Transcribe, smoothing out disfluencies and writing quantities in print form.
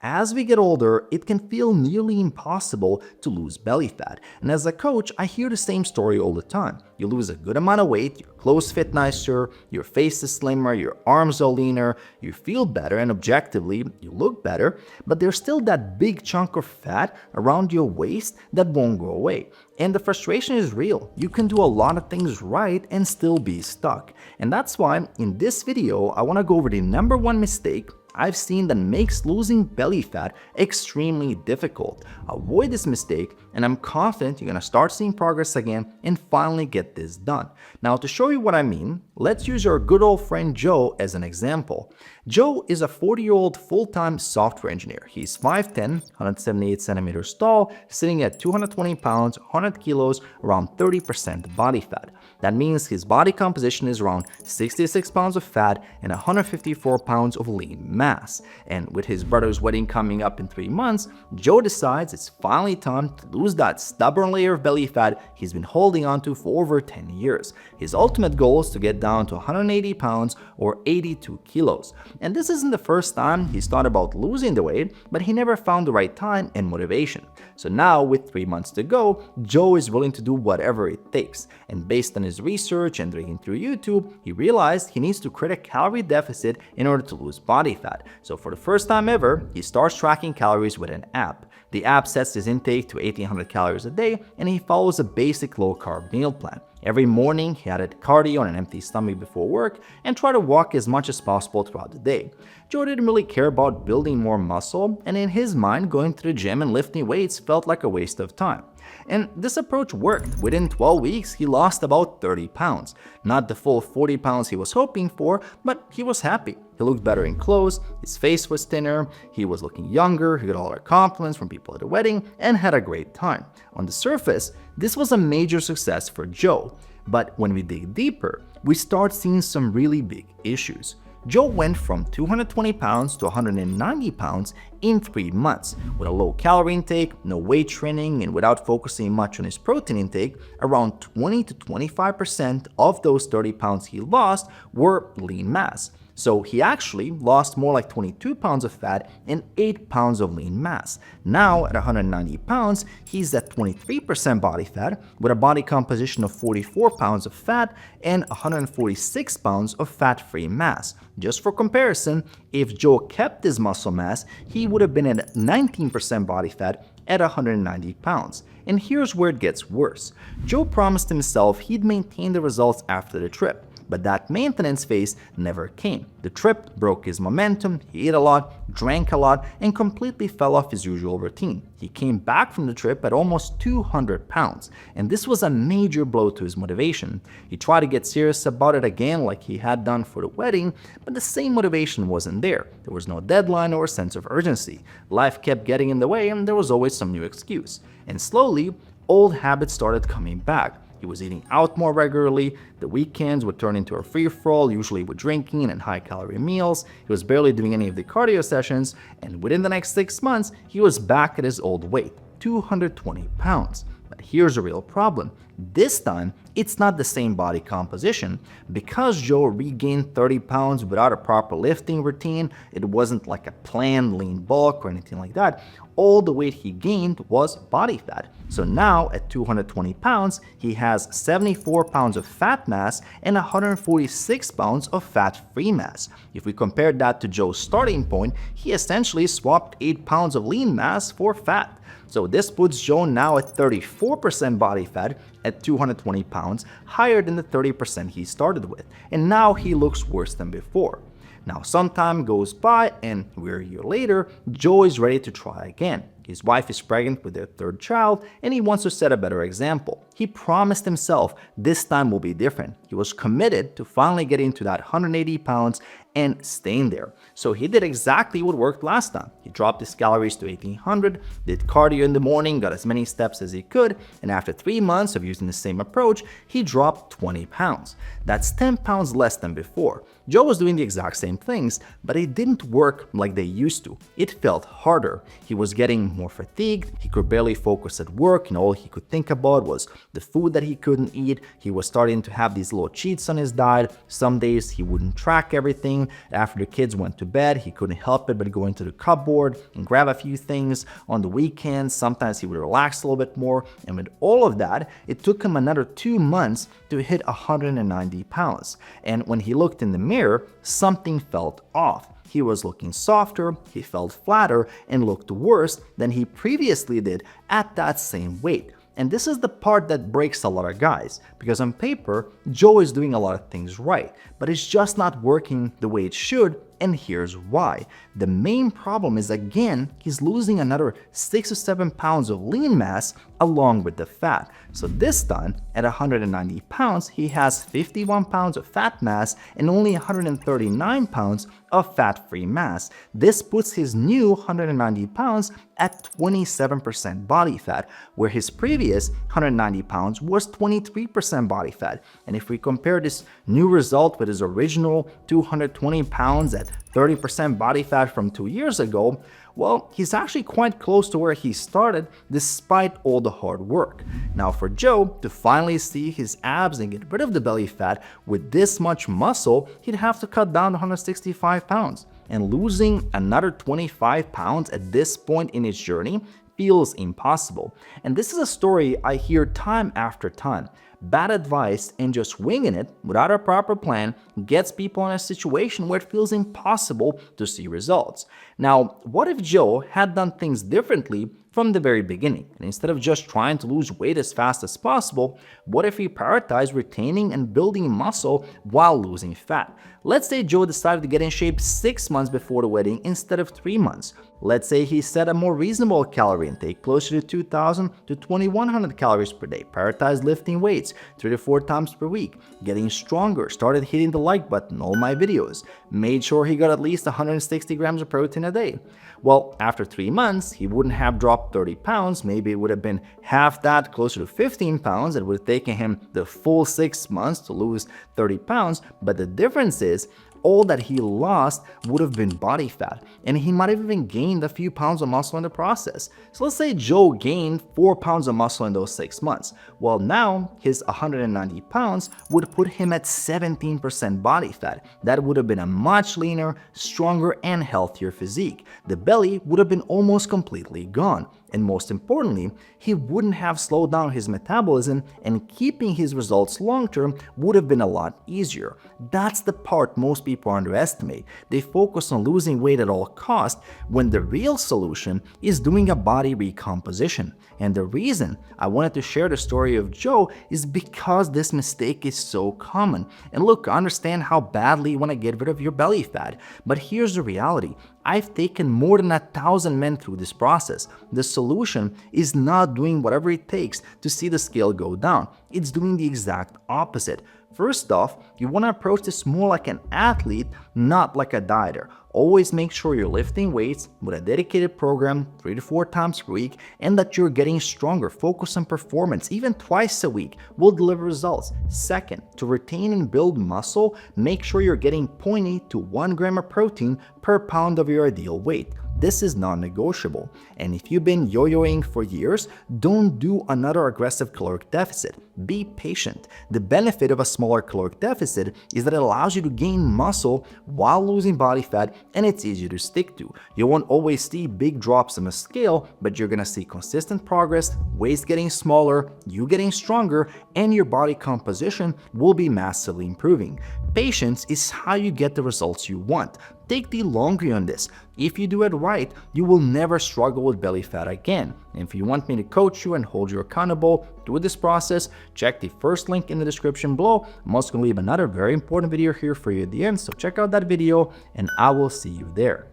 As we get older, it can feel nearly impossible to lose belly fat. And as a coach, I hear the same story all the time. You lose a good amount of weight, your clothes fit nicer, your face is slimmer, your arms are leaner, you feel better, and objectively, you look better, but there's still that big chunk of fat around your waist that won't go away. And the frustration is real. You can do a lot of things right and still be stuck. And that's why in this video, I want to go over the number one mistake I've seen that makes losing belly fat extremely difficult. Avoid this mistake, and I'm confident you're gonna start seeing progress again and finally get this done. Now, to show you what I mean, let's use our good old friend Joe as an example. Joe is a 40-year-old full-time software engineer. He's 5'10", 178 centimeters tall, sitting at 220 pounds, 100 kilos, around 30% body fat. That means his body composition is around 66 pounds of fat and 154 pounds of lean mass. And with his brother's wedding coming up in 3 months, Joe decides it's finally time to lose that stubborn layer of belly fat he's been holding onto for over 10 years. His ultimate goal is to get down to 180 pounds or 82 kilos. And this isn't the first time he's thought about losing the weight, but he never found the right time and motivation. So now, with 3 months to go, Joe is willing to do whatever it takes. And based on his research and digging through YouTube, he realized he needs to create a calorie deficit in order to lose body fat. So for the first time ever, he starts tracking calories with an app. The app sets his intake to 1800 calories a day, and he follows a basic low-carb meal plan. Every morning, he added cardio on an empty stomach before work and tried to walk as much as possible throughout the day. Joe didn't really care about building more muscle, and in his mind, going to the gym and lifting weights felt like a waste of time. And this approach worked. Within 12 weeks, he lost about 30 pounds. Not the full 40 pounds he was hoping for, but he was happy. He looked better in clothes, his face was thinner, he was looking younger, he got all the compliments from people at the wedding, and had a great time. On the surface, this was a major success for Joe. But when we dig deeper, we start seeing some really big issues. Joe went from 220 pounds to 190 pounds in 3 months. With a low calorie intake, no weight training, and without focusing much on his protein intake, around 20 to 25% of those 30 pounds he lost were lean mass. So he actually lost more like 22 pounds of fat and 8 pounds of lean mass. Now at 190 pounds, he's at 23% body fat with a body composition of 44 pounds of fat and 146 pounds of fat-free mass. Just for comparison, if Joe kept his muscle mass, he would have been at 19% body fat at 190 pounds. And here's where it gets worse. Joe promised himself he'd maintain the results after the trip. But that maintenance phase never came. The trip broke his momentum, he ate a lot, drank a lot, and completely fell off his usual routine. He came back from the trip at almost 200 pounds, and this was a major blow to his motivation. He tried to get serious about it again like he had done for the wedding, but the same motivation wasn't there. There was no deadline or sense of urgency. Life kept getting in the way, and there was always some new excuse. And slowly, old habits started coming back. He was eating out more regularly, the weekends would turn into a free-for-all, usually with drinking and high-calorie meals. He was barely doing any of the cardio sessions, and within the next 6 months, he was back at his old weight, 220 pounds. But here's a real problem. This time, it's not the same body composition. Because Joe regained 30 pounds without a proper lifting routine, it wasn't like a planned lean bulk or anything like that. All the weight he gained was body fat. So now at 220 pounds, he has 74 pounds of fat mass and 146 pounds of fat-free mass. If we compare that to Joe's starting point, he essentially swapped 8 pounds of lean mass for fat. So this puts Joe now at 34% body fat at 220 pounds, higher than the 30% he started with. And now he looks worse than before. Now some time goes by and we're a year later, Joe is ready to try again. His wife is pregnant with their 3rd child and he wants to set a better example. He promised himself this time will be different. He was committed to finally getting to that 180 pounds and staying there. So he did exactly what worked last time. He dropped his calories to 1800, did cardio in the morning, got as many steps as he could, and after 3 months of using the same approach, he dropped 20 pounds. That's 10 pounds less than before. Joe was doing the exact same things, but it didn't work like they used to. It felt harder. He was getting more fatigued. He could barely focus at work, and all he could think about was the food that he couldn't eat. He was starting to have these little cheats on his diet. Some days he wouldn't track everything. After the kids went to bed, he couldn't help it but go into the cupboard and grab a few things. On the weekends, sometimes he would relax a little bit more. And with all of that, it took him another 2 months to hit 190 pounds. And when he looked in the mirror, something felt off. He was looking softer, he felt flatter, and looked worse than he previously did at that same weight. And this is the part that breaks a lot of guys, because on paper, Joe is doing a lot of things right, but it's just not working the way it should, and here's why. The main problem is, again, he's losing another 6 to 7 pounds of lean mass along with the fat. So this time, at 190 pounds, he has 51 pounds of fat mass and only 139 pounds of fat-free mass. This puts his new 190 pounds at 27% body fat, where his previous 190 pounds was 23% body fat. And if we compare this new result with his original 220 pounds at 30% body fat from 2 years ago, well, he's actually quite close to where he started despite all the hard work. Now for Joe to finally see his abs and get rid of the belly fat with this much muscle, he'd have to cut down to 165 pounds. And losing another 25 pounds at this point in his journey feels impossible. And this is a story I hear time after time. Bad advice and just winging it without a proper plan gets people in a situation where it feels impossible to see results. Now, what if Joe had done things differently from the very beginning? And instead of just trying to lose weight as fast as possible, what if he prioritized retaining and building muscle while losing fat? Let's say Joe decided to get in shape 6 months before the wedding instead of 3 months. Let's say he set a more reasonable calorie intake, closer to 2,000 to 2,100 calories per day, prioritized lifting weights 3 to 4 times per week, getting stronger, started hitting the like button, all my videos, made sure he got at least 160 grams of protein a day. Well, after 3 months, he wouldn't have dropped 30 pounds, maybe it would have been half that, closer to 15 pounds. It would have taken him the full 6 months to lose 30 pounds, but the difference is, all that he lost would have been body fat, and he might have even gained a few pounds of muscle in the process. So let's say Joe gained 4 pounds of muscle in those 6 months. Well, now his 190 pounds would put him at 17% body fat. That would have been a much leaner, stronger, and healthier physique. The belly would have been almost completely gone. And most importantly, he wouldn't have slowed down his metabolism, and keeping his results long-term would have been a lot easier. That's the part most people underestimate. They focus on losing weight at all costs, when the real solution is doing a body recomposition. And the reason I wanted to share the story of Joe is because this mistake is so common. And look, I understand how badly you want to get rid of your belly fat, but here's the reality. I've taken more than 1,000 men through this process. The solution is not doing whatever it takes to see the scale go down. It's doing the exact opposite. First off, you want to approach this more like an athlete, not like a dieter. Always make sure you're lifting weights with a dedicated program 3 to 4 times per week, and that you're getting stronger. Focus on performance, even twice a week will deliver results. Second, to retain and build muscle, make sure you're getting 0.8 to 1 gram of protein per pound of your ideal weight. This is non-negotiable. And if you've been yo-yoing for years, don't do another aggressive caloric deficit. Be patient. The benefit of a smaller caloric deficit is that it allows you to gain muscle while losing body fat, and it's easier to stick to. You won't always see big drops on the scale, but you're gonna see consistent progress, waist getting smaller, you getting stronger, and your body composition will be massively improving. Patience is how you get the results you want. Take the long view on this. If you do it right, you will never struggle with belly fat again. And if you want me to coach you and hold you accountable through this process, check the first link in the description below. I'm also going to leave another very important video here for you at the end, so check out that video and I will see you there.